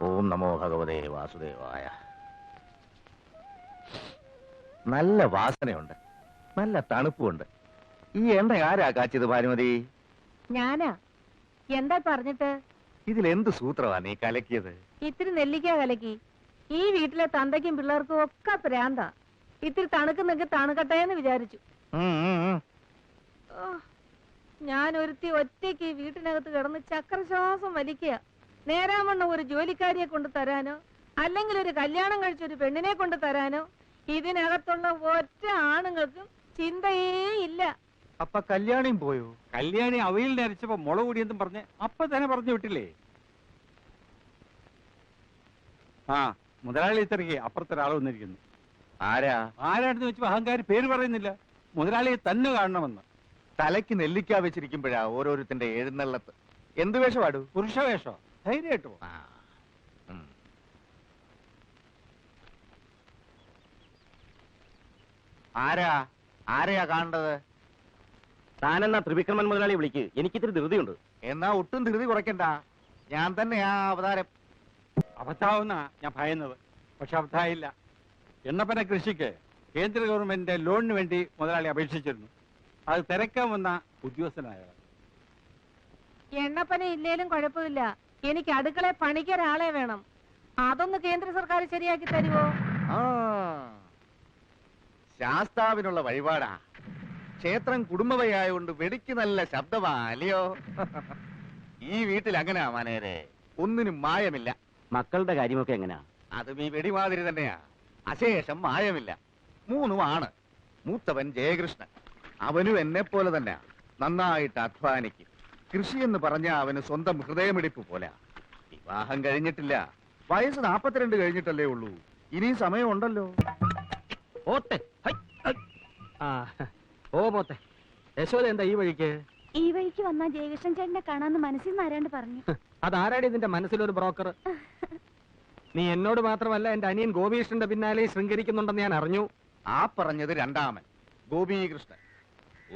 ഓം നമോ ഭഗവതേ വാസുദേവായ. നല്ല വാസനയുണ്ട്, നല്ല തണുപ്പുണ്ട്. ഈ എണ്ണ ആരാ കാച്ചിയത് ഭാനുമതി? ഞാനാ. എന്താ പറഞ്ഞിട്ട്? ഇതിലെന്ത് സൂത്രമാ നീ കലക്കിയത്? ഇത്തിരി നെല്ലിക്ക കലക്കി. ഈ വീട്ടിലെ തന്തയ്ക്കും പിള്ളേർക്കും ഒക്കെ പ്രാന്താ. ഇത്തിരി തണുക്കുന്നെങ്കിൽ തണുക്കട്ടെ എന്ന് വിചാരിച്ചു. ഞാൻ ഒരുത്തി ഒറ്റയ്ക്ക് ഈ വീട്ടിനകത്ത് കിടന്ന് ചക്രശ്വാസം വലിക്കുക. നേരാമണ്ണം ഒരു ജോലിക്കാരിയെ കൊണ്ട് തരാനോ അല്ലെങ്കിൽ ഒരു കല്യാണം കഴിച്ചൊരു പെണ്ണിനെ കൊണ്ട് തരാനോ ഇതിനകത്തുള്ള ഒറ്റ ആണുങ്ങൾക്കും ചിന്തയേ ഇല്ല. അപ്പൊ കല്യാണിയും പോയോ? കല്യാണി അവയിൽ നരച്ചപ്പോ മുള കൂടിയെന്നും പറഞ്ഞ് അപ്പൊ തന്നെ പറഞ്ഞു വിട്ടില്ലേ? ആ മുതലാളി ഇത്രയ്ക്ക് അപ്പുറത്തൊരാൾ വന്നിരിക്കുന്നു. ആരാണെന്ന് വെച്ചപ്പോ അഹങ്കാരി പേര് പറയുന്നില്ല. മുതലാളിയെ തന്നെ കാണണമെന്ന്. തലയ്ക്ക് നെല്ലിക്ക വെച്ചിരിക്കുമ്പോഴാ ഓരോരുത്തന്റെ എഴുന്നള്ളത്ത്. എന്ത് വേഷമാടു? പുരുഷ വേഷോ? ധൈര്യമായിട്ടോ. ആരെയാ കാണേണ്ടത്? താനെന്നാ ത്രിവിക്രമൻ മുതലാളി വിളിക്ക്, എനിക്കിത്തിരി ധൃതിയുണ്ട്. എന്നാ ഒട്ടും ധൃതി കുറയ്ക്കണ്ട, ഞാൻ തന്നെയാ അവതാരം. അബദ്ധാവുന്ന ഞാൻ ഭയന്നത്, പക്ഷെ അബദ്ധായില്ല. എണ്ണപ്പന കൃഷിക്ക് കേന്ദ്ര ഗവൺമെന്റിന്റെ ലോണിന് വേണ്ടി മുതലാളി അപേക്ഷിച്ചിരുന്നു. അത് തിരക്കാൻ വന്ന ഉദ്യോഗസ്ഥനായ. എണ്ണപ്പന ഇല്ലേലും കുഴപ്പമില്ല, എനിക്ക് അടുക്കള പണിക്കൊരാളെ വേണം. അതൊന്ന് കേന്ദ്ര സർക്കാർ ശരിയാക്കി തരുമോ? ശാസ്താവിനുള്ള വഴിപാടാ. ക്ഷേത്രം കുടുംബവയായോണ്ട് വെടിക്ക് നല്ല ശബ്ദമാ അല്ലയോ? ഈ വീട്ടിൽ അങ്ങനെയാ മനേരെ, ഒന്നിനും മായമില്ല. മക്കളുടെ കാര്യമൊക്കെ എങ്ങനെയാ? അതും ഈ വെടിമാതിരി തന്നെയാ, അശേഷം മായമില്ല. 3 ആണ്. മൂത്തവൻ ജയകൃഷ്ണൻ, അവനും എന്നെ പോലെ തന്നെ നന്നായിട്ട് അധ്വാനിക്കും. കൃഷി എന്ന് പറഞ്ഞ അവന് സ്വന്തം ഹൃദയമിടിപ്പ് പോലെ. വിവാഹം കഴിഞ്ഞിട്ടില്ല, വയസ്സ് 42 കഴിഞ്ഞിട്ടല്ലേ ഉള്ളൂ. ഇനിയും സമയമുണ്ടല്ലോ. ഓ പോത്തെ, യശോദ എന്താ ഈ വഴിക്ക്? ഈ വഴിക്ക് വന്ന ജയകൃഷ്ണൻ ചേട്ടനെ കാണാന്ന് മനസ്സിൽ നിന്ന് ആരാണ്ട് പറഞ്ഞു. അതാരാടി നിന്റെ മനസ്സിലൊരു ബ്രോക്കർ? നീ എന്നോട് മാത്രമല്ല എന്റെ അനിയൻ ഗോപികൃഷ്ണന്റെ പിന്നാലെ ശൃംഗരിക്കുന്നുണ്ടെന്ന് ഞാൻ അറിഞ്ഞു. ആ പറഞ്ഞത് രണ്ടാമൻ ഗോപീകൃഷ്ണൻ.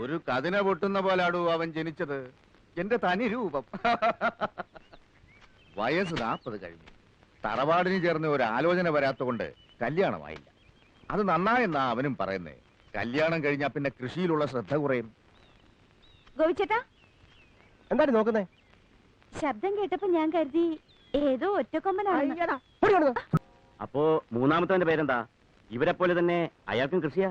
ഒരു കതിന പൊട്ടുന്ന പോലാടൂ അവൻ ജനിച്ചത്. എന്റെ തനി രൂപം. വയസ്സ് 40 കഴിഞ്ഞു. തറവാടിന് ചേർന്ന് ഒരു ആലോചന വരാത്തതുകൊണ്ട് കല്യാണമായില്ല. അത് നന്നായെന്നാ അവനും പറയുന്നേ. കല്യാണം കഴിഞ്ഞാ പിന്നെ കൃഷിയിലുള്ള ശ്രദ്ധ കുറയും. ഗോപിച്ചേട്ടാ, എന്താണ് നോക്കുന്നേ? ശബ്ദം കേട്ടപ്പോ ഞാൻ കരുതി ഏതോ ഒറ്റക്കൊമ്പനാണ്. അപ്പോ മൂന്നാമത്തവന്റെ പേരെന്താ? ഇവരെ പോലെ തന്നെ അയാൾക്കും കൃഷിയാ?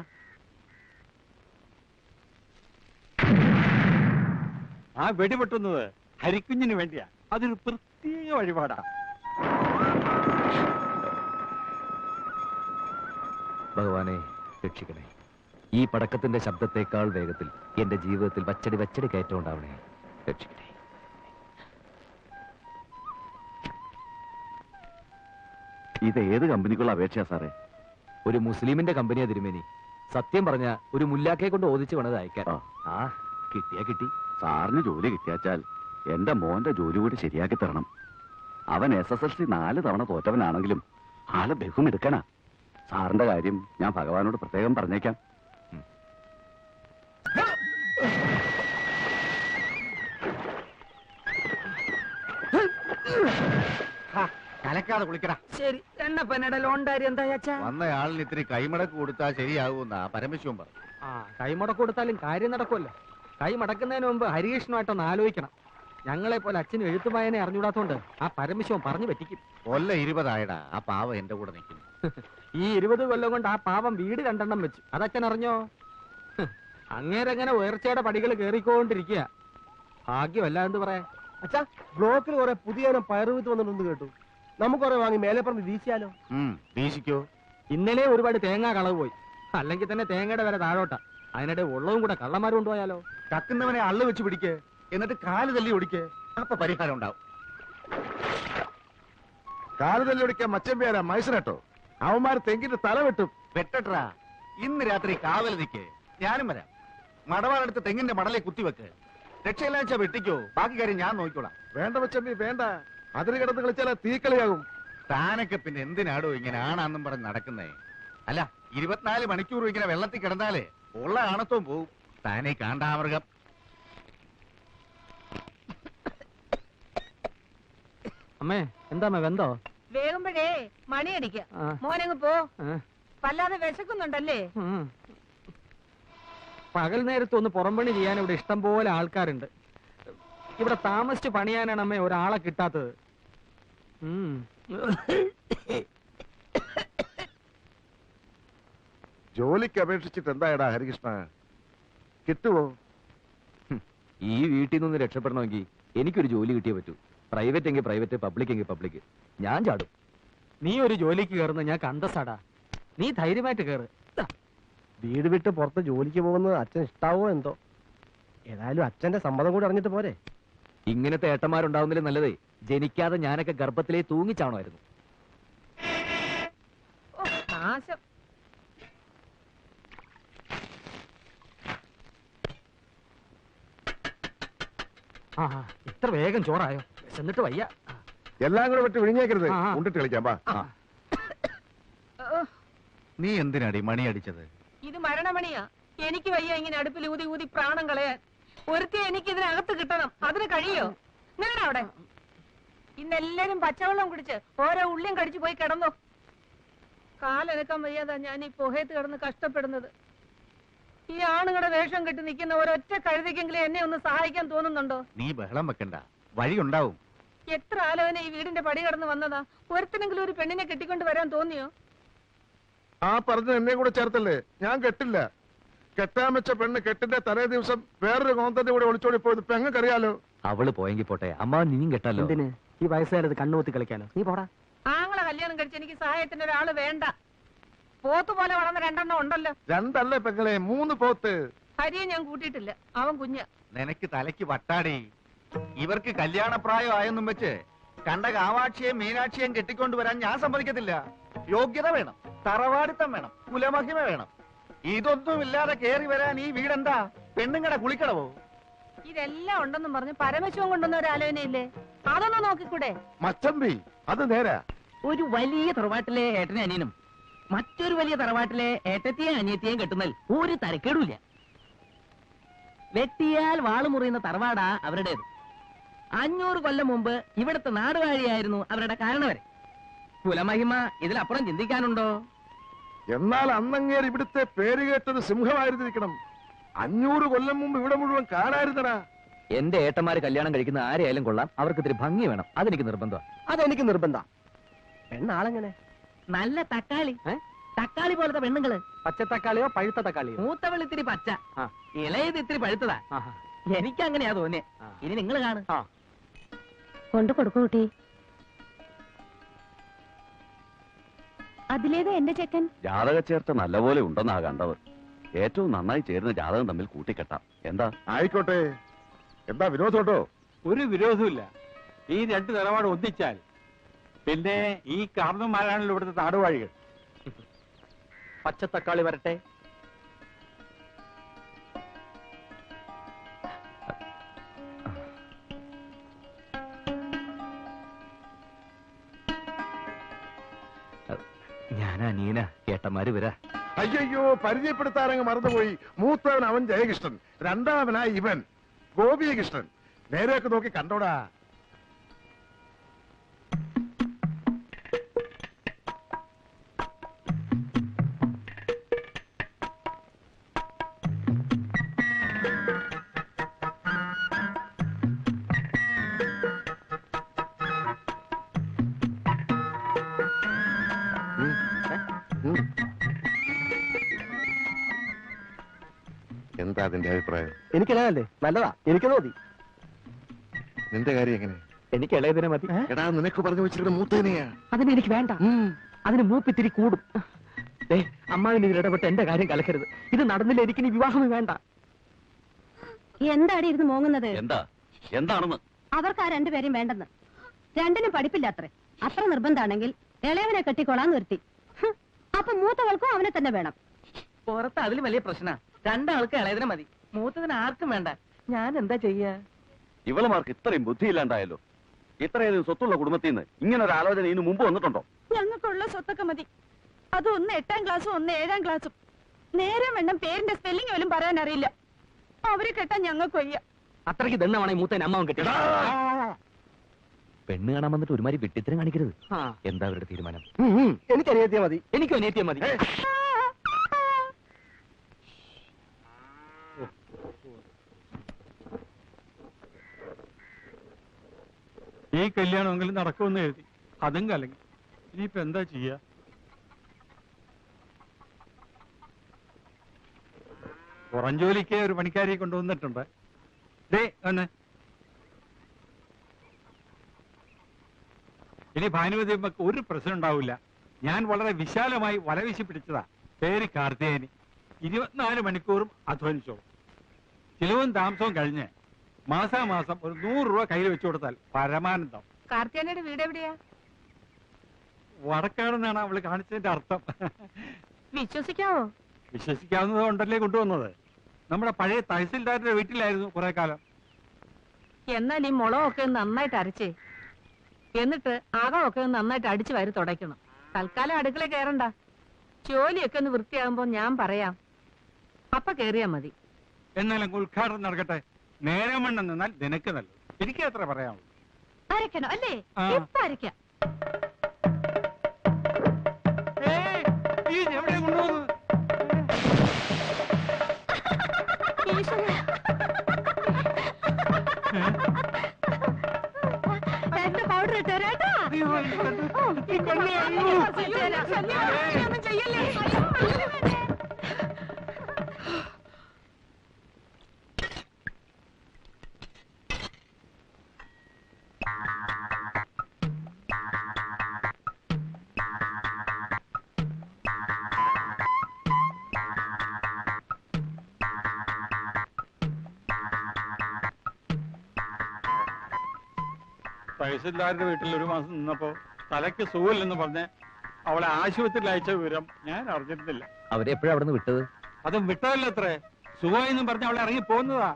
ആ വെടിപൊട്ടുന്നത് ഹരിക്കുഞ്ഞിന് വേണ്ടിയാ. അതൊരു പ്രത്യേക വഴിപാടാ. ഭഗവാനെ രക്ഷിക്കണേ. ഈ പടക്കത്തിന്റെ ശബ്ദത്തെക്കാൾ വേഗത്തിൽ എന്റെ ജീവിതത്തിൽ വച്ചടി കയറ്റം ഉണ്ടാവണേ. രക്ഷിക്കണേ. ഇത് ഏത് കമ്പനിക്കുള്ള അപേക്ഷയാ സാറേ? ഒരു മുസ്ലിമിന്റെ കമ്പനിയാ തിരുമേനി. സത്യം പറഞ്ഞ ഒരു മുല്ലാക്കയെ കൊണ്ട് ഓദിച്ചു വേണത് അയക്കാൻ. ആ കിട്ടിയാ കിട്ടി. സാറിന് ജോലി കിട്ടിയാച്ചാൽ എന്റെ മോന്റെ ജോലി കൂടി ശരിയാക്കി തരണം. അവൻ SSLC 4 തവണ തോറ്റവനാണെങ്കിലും ആളെ ബഹുമെടുക്കണ. സാറിന്റെ കാര്യം ഞാൻ ഭഗവാനോട് പ്രത്യേകം പറഞ്ഞേക്കാം. കലക്കാതെ കുളിക്കടാ. ശരി, എണ്ണപ്പനയുടെ ലോണ്ടാരി എന്താ? വന്നയാളിന് ഇത്തിരി കൈമടക്ക് കൊടുത്താൽ ശരിയാകുമെന്നാ പരമശിവൻ പറഞ്ഞു. കൈമുടക്ക് കൊടുത്താലും കാര്യം നടക്കുമല്ലോ. കൈ മടക്കുന്നതിന് മുമ്പ് ഹരികൃഷ്ണുമായിട്ടൊന്ന് ആലോചിക്കണം. ഞങ്ങളെ പോലെ അച്ഛനും എഴുത്തുമായനെ അറിഞ്ഞൂടാത്തോണ്ട് ആ പരമശിവൻ പറഞ്ഞു പറ്റിക്കും. കൊല്ല 20 ആയടാ, ആ പാവം എന്റെ കൂടെ നിൽക്കുന്നു. ഈ 20 കൊല്ലം കൊണ്ട് ആ പാവം വീട് 2 വെച്ചു. അതച്ഛൻ അറിഞ്ഞോ? അങ്ങേരങ്ങനെ ഉയർച്ചയുടെ പടികൾ കേറിക്കൊണ്ടിരിക്കുക. ഭാഗ്യമല്ല എന്ത് പറയാ. അച്ഛാ, ബ്ലോക്കിൽ കുറെ പുതിയ പയറുവിത്ത് വന്നിട്ടുണ്ട് കേട്ടു. നമുക്ക് കുറെ വാങ്ങി മേലെ പറഞ്ഞ് വീശിയാലോ? വീശിക്കോ. ഇന്നലെ ഒരുപാട് തേങ്ങ കളവ് പോയി. അല്ലെങ്കിൽ തന്നെ തേങ്ങയുടെ വില താഴോട്ടാ. അതിനിടെ ഉള്ളതും കൂടെ കള്ളന്മാരും കൊണ്ടുപോയാലോ? കക്കുന്നവനെ അള്ളു വെച്ച് പിടിക്ക്, എന്നിട്ട് കാല് തല്ലി ഒടിക്ക്. അപ്പൊ പരിഹാരം ഉണ്ടാവും. കാല് തല്ലി ഒടിക്കാൻ മച്ചമ്പിയാരാ മൈസനട്ടോ? അവന്മാർ തെങ്കിന്റെ തല വെട്ടും. വെട്ടട്ടാ, ഇന്ന് രാത്രി കാവൽ നിൽക്ക്, ഞാനും വരാം. മടവാളെടുത്ത് തെങ്ങിന്റെ മടലെ കുത്തിവെക്ക്. രക്ഷയില്ലാച്ച വെട്ടിക്കോ, ബാക്കി കാര്യം ഞാൻ നോക്കിക്കോളാം. വേണ്ട മച്ചമ്പി വേണ്ട, അതിന് കിടന്ന് കളിച്ചാൽ തീക്കളിയാകും. താനൊക്കെ പിന്നെ എന്തിനാടോ ഇങ്ങനെ ആണാന്നും പറഞ്ഞ് നടക്കുന്നേ? അല്ല, 24 മണിക്കൂറും ഇങ്ങനെ വെള്ളത്തിൽ കിടന്നാലേ ഉള്ള ആണത്വം പോവും. താനേ കാണ്ടാമൃഗം. അമ്മേ, എന്താ വെന്തോ? അപ്പോഴേ മണിയടിക്ക മോനങ്ങ് പോ. വല്ലാതെ വിശക്കുന്നുണ്ടല്ലേ? പകൽ നേരത്ത് ഒന്ന് പുറംപണി ചെയ്യാൻ ഇവിടെ ഇഷ്ടം പോലെ ആൾക്കാരുണ്ട്. ഇവിടെ താമസിച്ച് പണിയാനാണ് അമ്മ ഒരാളെ കിട്ടാത്തത്. ജോലിക്ക് അപേക്ഷിച്ചിട്ട് എന്തായടാ ഹരികൃഷ്ണ, കിട്ടുവോ? ഈ വീട്ടിൽ നിന്ന് രക്ഷപ്പെടണമെങ്കിൽ എനിക്കൊരു ജോലി കിട്ടിയേ പറ്റൂ. പ്രൈവറ്റ് എങ്കിൽ പ്രൈവറ്റ്, പബ്ലിക് എങ്കിൽ പബ്ലിക്. ഞാൻ ചാടും. നീ ഒരു ജോലിക്ക് കയറുന്ന ഞാൻ കണ്ടസാടാ. നീ ധൈര്യമായിട്ട് കയറ്. വീട് വിട്ട് പുറത്ത് ജോലിക്ക് പോകുന്നത് അച്ഛൻ ഇഷ്ടാവോ എന്തോ. ഏതായാലും അച്ഛന്റെ സമ്മതം കൂടി അറിഞ്ഞിട്ട് പോരെ. ഇങ്ങനത്തെ ഏട്ടന്മാരുണ്ടാവുന്നതിലും നല്ലതേ ജനിക്കാതെ ഞാനൊക്കെ ഗർഭത്തിലേ തൂങ്ങിച്ചാണമായിരുന്നു. നാശം. ഇത്ര വേഗം ചോറായോ? എന്നിട്ട് വയ്യ. എല്ലാം കൂടെ വിട്ട് വിഴിഞ്ഞേക്കരുത്. ആ. ഉണ്ടിട്ട് കളിക്കാം. നീ എന്തിനാടി മണി അടിച്ചത്? ഇത് മരണമണിയാ. എനിക്ക് വയ്യ ഇങ്ങനെ അടുപ്പിൽ ഊതി ഊതി പ്രാണം കളയാൻ. ഒരുത്തി എനിക്ക് ഇതിനകത്ത് കിട്ടണം. അതിന് കഴിയോ? നിങ്ങളുടെ അവിടെ ഇന്നെല്ലാരും പച്ചവെള്ളം കുടിച്ച് ഓരോ ഉള്ളിയും കടിച്ചു പോയി കിടന്നോ. കാലനക്കാൻ വയ്യാതാ ഞാൻ ഈ പുഹയത്ത് കിടന്ന് കഷ്ടപ്പെടുന്നത്. ഈ ആണുങ്ങളുടെ വേഷം കെട്ടി നിൽക്കുന്ന ഒരൊറ്റ കഴുതയ്ക്കെങ്കിലും എന്നെ ഒന്ന് സഹായിക്കാൻ തോന്നുന്നുണ്ടോ? നീ ബഹളം വെക്കണ്ട, വഴിയുണ്ടാവും. എത്ര ആലോചന ഈ വീടിന്റെ പടി കടന്ന് വന്നതാ. ഒരുത്തിനെങ്കിലും ഒരു പെണ്ണിനെ കെട്ടിക്കൊണ്ട് വരാൻ തോന്നിയോ? ആ പറഞ്ഞ എന്നെ കൂടെ ചേർത്തല്ലേ? ഞാൻ കെട്ടില്ല. കെട്ടാൻ വെച്ച പെണ്ണ് കെട്ടിന്റെ തലേ ദിവസം വേറൊരു കോന്തന്റെ കൂടെ ഒളിച്ചോടി പോയത് പെങ്ങക്കറിയാലോ. അവള് പോയെങ്കിൽ പോട്ടെ, അമ്മ നീയും കെട്ടല്ലോ. എന്തിന് ഈ വയസ്സുകാരത് കണ്ണുകൊത്തി കളിക്കാനോ? നീ പോടാ. ആങ്ങളെ കല്യാണം കഴിച്ച് എനിക്ക് സഹായത്തിന് ഒരാള് വേണ്ട. പോത്ത് പോലെ വളർന്ന രണ്ടെണ്ണം ഉണ്ടല്ലോ. രണ്ടല്ലേ പെങ്ങളെ, 3 പോത്ത്. ഹരിയെ ഞാൻ കൂട്ടിയിട്ടില്ല, അവൻ കുഞ്ഞ. നിനക്ക് തലയ്ക്ക് വട്ടാടി. ഇവർക്ക് കല്യാണപ്രായം ആയെന്നും വെച്ച് കണ്ട കാവാക്ഷിയെയും മീനാക്ഷിയെയും കെട്ടിക്കൊണ്ടുവരാൻ ഞാൻ സമ്മതിക്കത്തില്ല. യോഗ്യത വേണം, തറവാടിത്തം വേണം, കുലമഹിമ വേണം. ഇതൊന്നുമില്ലാതെ കേറി വരാൻ ഈ വീടെന്താ പെണ്ണുങ്ങടെ കുളിക്കടവോ? ഇതെല്ലാം ഉണ്ടെന്നും പറഞ്ഞ് പരമശിവം കൊണ്ടുവന്ന ഒരു ആലോചനയില്ലേ? അതൊന്ന് നോക്കിക്കൂടെ? മച്ചമ്പി, അത് നേരാ. ഒരു വലിയ തറവാട്ടിലെ ഏട്ടനെ അനിയനും മറ്റൊരു വലിയ തറവാട്ടിലെ ഏട്ടത്തെയും അനിയത്തെയും കെട്ടുന്നതിൽ ഒരു തരക്കേടുമില്ല. വെട്ടിയാൽ വാള് മുറിയുന്ന തറവാടാ അവരുടേത്. 500 കൊല്ലം മുമ്പ് ഇവിടുത്തെ നാടുവാഴിയായിരുന്നു അവരുടെ കാരണവരെ. കുലമഹിമ ഇതിലപ്പുറം ചിന്തിക്കാനുണ്ടോ? എന്നാൽ അന്നങ്ങേർ ഇവിടുത്തെ പേര് കേട്ടത് സിംഹമായിരുന്നിരിക്കണം. 500 കൊല്ലം മുമ്പ് ഇവിടെ മുഴുവൻ കാണായിരുന്നടാ. എന്റെ ഏട്ടന്മാര് കല്യാണം കഴിക്കുന്ന ആരെയായാലും കൊള്ളാം, അവർക്ക് ഇത്തിരി ഭംഗി വേണം. അതെനിക്ക് നിർബന്ധമാണ്. അതെനിക്ക് നിർബന്ധം. പെണ്ണാളെങ്ങനെ? നല്ല തക്കാളി, തക്കാളി പോലത്തെ പെണ്ണുങ്ങള്. പച്ചത്തക്കാളിയോ പഴുത്ത തക്കാളിയോ? മൂത്തവൾ ഇത്തിരി പച്ച, ഇളയത് ഇത്തിരി പഴുത്തതാ. എനിക്കങ്ങനെയാ തോന്നിയേ. ഇനി നിങ്ങൾ കാണും. കൊണ്ടു കൊടുക്കൂ കുട്ടി. അതിലേതാ എന്റെ ചെക്കൻ? ജാതക ചേർച്ച നല്ലപോലെ ഉണ്ടെന്നാ കണ്ടത്. ഏറ്റവും നന്നായി ചേരുന്ന ജാതകം തമ്മിൽ കൂട്ടിക്കെട്ടാം. എന്താ? ആയിക്കോട്ടെ. എന്താ വിരോധോട്ടോ? ഒരു വിരോധമില്ല. ഈ 2 തറവാട് ഒന്നിച്ചാൽ പിന്നെ ഈ കാർന്നന്മാരാണല്ലോ ഇവിടുത്തെ നാടുവാഴികൾ. പച്ചത്തക്കാളി വരട്ടെ. ഞാനാ നീന, ഏട്ടന്മാര് വരാ. അയ്യോ, പരിചയപ്പെടുത്താനങ്ങ് മറന്നുപോയി. മൂത്തവൻ അവൻ ജയകൃഷ്ണൻ, രണ്ടാമനായി ഇവൻ ഗോപികൃഷ്ണൻ. നേരെയൊക്കെ നോക്കി കണ്ടോടാ. എന്താ അതിന്റെ അഭിപ്രായം? എനിക്കിളയല്ലേ? നല്ലതാ, എനിക്ക് തോന്നി. നിന്റെ കാര്യം എങ്ങനെ? എനിക്ക് ഇളയതിനെ മതി. എടാ, നിനക്ക് പറഞ്ഞു വെച്ചിരിക്കുന്ന മൂത്തേനെയാ. അതിന് എനിക്ക് വേണ്ട. അതിന് മൂപ്പിത്തിരി കൂടും. അമ്മാവിന് ഇതിൽ ഇടപെട്ട് എന്റെ കാര്യം കലക്കരുത്. ഇത് നടന്നില്ല, എനിക്ക് ഇനി വിവാഹമേ വേണ്ട. എന്താടി ഇരുന്ന് മോങ്ങുന്നത്? എന്താണെന്ന് അവർക്ക് ആ 2 പേരെയും വേണ്ടെന്ന്. 2നും പഠിപ്പില്ല അത്രേ. അത്ര നിർബന്ധാണെങ്കിൽ ഇളയവനെ കെട്ടിക്കൊള്ളാൻ നിർത്തി. അപ്പൊ മൂത്തവൾക്കും അവനെ തന്നെ വേണം. പുറത്ത് അതിൽ വലിയ പ്രശ്ന. 2 ആൾക്ക് ഇളയതിനെ മതി, മൂത്തതിന് ആർക്കും വേണ്ട. ഞാൻ എന്താ ചെയ്യാ? ഇവളുമാർക്ക് ഇത്രയും ബുദ്ധിയില്ലാണ്ടായല്ലോ. ഇത്രയധികം സ്വത്തുള്ള കുടുംബത്തിൽ നിന്ന് ഇങ്ങനെ ഒരു ആലോചന ഇതിനു മുമ്പ് വന്നിട്ടുണ്ടോ? ഞങ്ങൾക്കുള്ള സ്വത്തൊക്കെ മതി. അത് ഒന്ന് 8ാം ക്ലാസ്സും ഒന്ന് 7ാം ക്ലാസ്സും. നേരെ വേണം പേരിന്റെ സ്പെല്ലിംഗ് പോലും പറയാൻ അറിയില്ല. അവരെ കെട്ടാൻ ഞങ്ങൾക്ക് വയ്യ. അത്രയ്ക്ക് ദണ്ണമാണ് ഈ മൂത്തേനെ അമ്മാവൻ കെട്ടി. പെണ്ണ് കാണാൻ വന്നിട്ട് ഒരുമാതിരി വിട്ടിത്തരം കാണിക്കരുത്. എന്താ അവരുടെ തീരുമാനം? എനിക്ക് അനിയത്തിയാ മതി. എനിക്കും അനിയത്തിയാ മതി. ഈ കല്യാണമെങ്കിലും നടക്കുമെന്ന് എഴുതി, അതും കലങ്ങി. ഇനിയിപ്പോ എന്താ ചെയ്യാ? പുറം ജോലിക്ക് ഒരു പണിക്കാരിയെ കൊണ്ടുവന്നിട്ടുണ്ട്. ഒന്ന് ഇനി ഭാനുമതി ഒരു പ്രശ്നം ഉണ്ടാവില്ല. ഞാൻ വളരെ വിശാലമായി വലവീശി പിടിച്ചതാ. പേര് കാർത്തികേയനി. 24 മണിക്കൂറും അധ്വാനിച്ചോളും. ചിലവും താമസവും കഴിഞ്ഞ് മാസാമാസം ഒരു 100 രൂപ കയ്യിൽ വെച്ചു കൊടുത്താൽ പരമാനന്ദം. കാർത്തിയാനയുടെ വീട് എവിടെയാ? വടക്കാടെന്നാണ് അവള് കാണിച്ചതിന്റെ അർത്ഥം. വിശ്വസിക്കാവോ? വിശ്വസിക്കാവുന്നത് കൊണ്ടല്ലേ കൊണ്ടുവന്നത്. നമ്മുടെ പഴയ തഹസിൽദാരുടെ വീട്ടിലായിരുന്നു കുറെ കാലം. എന്നാൽ ഈ മുളകൊക്കെ നന്നായിട്ട് അരച്ചേ, എന്നിട്ട് അകമൊക്കെ നന്നായിട്ട് അടിച്ചു വാരി തുടയ്ക്കണം. തൽക്കാലം അടുക്കള കയറണ്ട. ജോലിയൊക്കെ ഒന്ന് വൃത്തിയാകുമ്പോ ഞാൻ പറയാം, അപ്പ കേറിയാ മതി. എന്നാലും ഉദ്ഘാടനം നടക്കട്ടെ. നേരെ മണ്ണം നിന്നാൽ നിനക്ക് നല്ലത്. എനിക്ക് അത്ര പറയാനുള്ളൂ. അരക്കണോ അല്ലേ? ഇപ്പൊ അരക്കാം. എവിടെ കൊണ്ടുപോകുന്നു? എന്റെ പൗഡർ ഇട്ടേരാട്ടാ. തഹസിൽദാരുടെ വീട്ടിൽ ഒരു മാസം നിന്നപ്പോ തലയ്ക്ക് സുഖമില്ലെന്ന് പറഞ്ഞ് അവളെ ആശുപത്രിയിൽ അയച്ച വിവരം ഞാൻ അറിഞ്ഞിരുന്നില്ല. അവരെ എപ്പോഴാ അവിടെ നിന്ന് വിട്ടത്? അതും വിട്ടതല്ല അത്രേ. സുഖമെന്നും പറഞ്ഞ് അവളെ ഇറങ്ങി പോകുന്നതാ.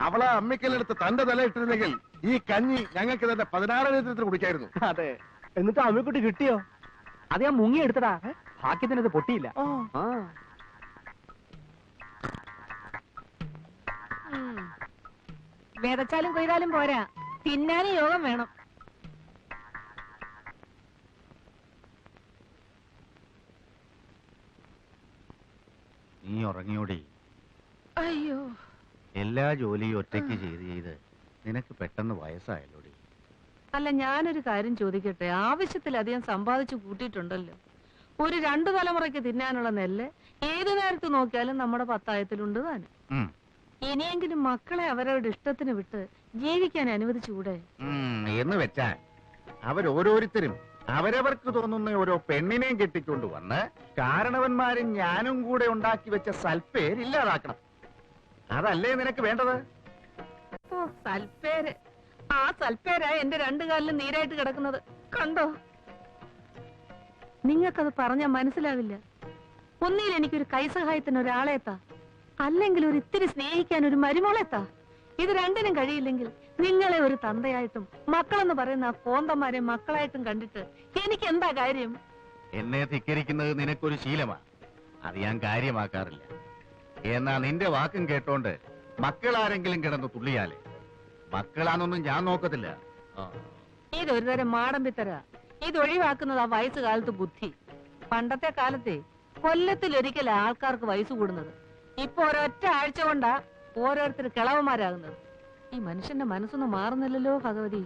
അവളെ അമ്മിക്കല്ലെടുത്ത് തന്റെ തല ഇട്ടിരുന്നെങ്കിൽ ഈ കഞ്ഞി ഞങ്ങൾക്ക് തന്നെ 16 ലിറ്റർ കുടിക്കായിരുന്നു. അതെ. എന്നിട്ട് അമ്മക്കുട്ടി കിട്ടിയോ? അത് ഞാൻ മുങ്ങി എടുത്തടാ. ഭാഗ്യത്തിന് അത് പൊട്ടിയില്ല. വിതച്ചാലും കൊയ്താലും പോരാ, തിന്നാനും യോഗം വേണം. നീ ഉറങ്ങിയോടി? അയ്യോ, എല്ലാ ജോലിയും ഒറ്റയ്ക്ക് ചെയ്ത് നിനക്ക് പെട്ടെന്ന് വയസ്സായല്ലോടി. അല്ല, ഞാനൊരു കാര്യം ചോദിക്കട്ടെ. ആവശ്യത്തിലധികം സമ്പാദിച്ചു കൂട്ടിയിട്ടുണ്ടല്ലോ. ഒരു 2 തലമുറയ്ക്ക് തിന്നാനുള്ള നെല്ല് ഏത് നേരത്ത് നോക്കിയാലും നമ്മുടെ പത്തായത്തിലുണ്ട് താനും. ഇനിയെങ്കിലും മക്കളെ അവരവരുടെ ഇഷ്ടത്തിന് വിട്ട് ജീവിക്കാൻ അനുവദിച്ചുകൂടെ? എന്ന് വെച്ചാൽ അവരോരോരുത്തരും അവരവർക്ക് തോന്നുന്ന ഓരോ പെണ്ണിനെയും കെട്ടിക്കൊണ്ടു വന്ന് കാരണവന്മാരും ഞാനും കൂടെ ഉണ്ടാക്കി വെച്ച സൽപ്പേര് ഇല്ലാതാക്കണം. അതല്ലേ നിനക്ക് വേണ്ടത്? ഓ, സൽപ്പേര്. ആ സൽപ്പേരാ എന്റെ 2 കാലിലും നീരായിട്ട് കിടക്കുന്നത്. കണ്ടോ? നിങ്ങൾക്കത് പറഞ്ഞാൽ മനസ്സിലാവില്ല. ഒന്നിൽ എനിക്കൊരു കൈസഹായത്തിന് ഒരാളെത്താ, അല്ലെങ്കിൽ ഒരു ഇത്തിരി സ്നേഹിക്കാൻ ഒരു മരുമോളെത്താ. ഇത് രണ്ടിനും കഴിയില്ലെങ്കിൽ നിങ്ങളെ ഒരു തന്തയായിട്ടും മക്കളെന്ന് പറയുന്ന ആ കോന്തന്മാരെ മക്കളായിട്ടും കണ്ടിട്ട് എനിക്ക് എന്താ കാര്യം? എന്നെ ധിക്കരിക്കുന്നത് നിനക്കൊരു ശീലമാ. അത് ഞാൻ കാര്യമാക്കാറില്ല. എന്നാ നിന്റെ വാക്കും കേട്ടോണ്ട് മക്കളാരെങ്കിലും കിടന്ന് തുള്ളിയാലേ മക്കളാന്നൊന്നും ഞാൻ നോക്കത്തില്ല. ഇതൊരു തരം മാടമ്പിത്തര. ഇത് ഒഴിവാക്കുന്നത് ആ വയസ്സുകാലത്ത് ബുദ്ധി. പണ്ടത്തെ കാലത്തെ കൊല്ലത്തിലൊരിക്കൽ ആൾക്കാർക്ക് വയസ്സ് കൂടുന്നത്. ഇപ്പൊ ഒരൊറ്റ ആഴ്ച കൊണ്ടാ ഓരോരുത്തർ കിളവന്മാരാകുന്നത്. ഈ മനുഷ്യന്റെ മനസ്സൊന്നും മാറുന്നില്ലല്ലോ ഭഗവതി.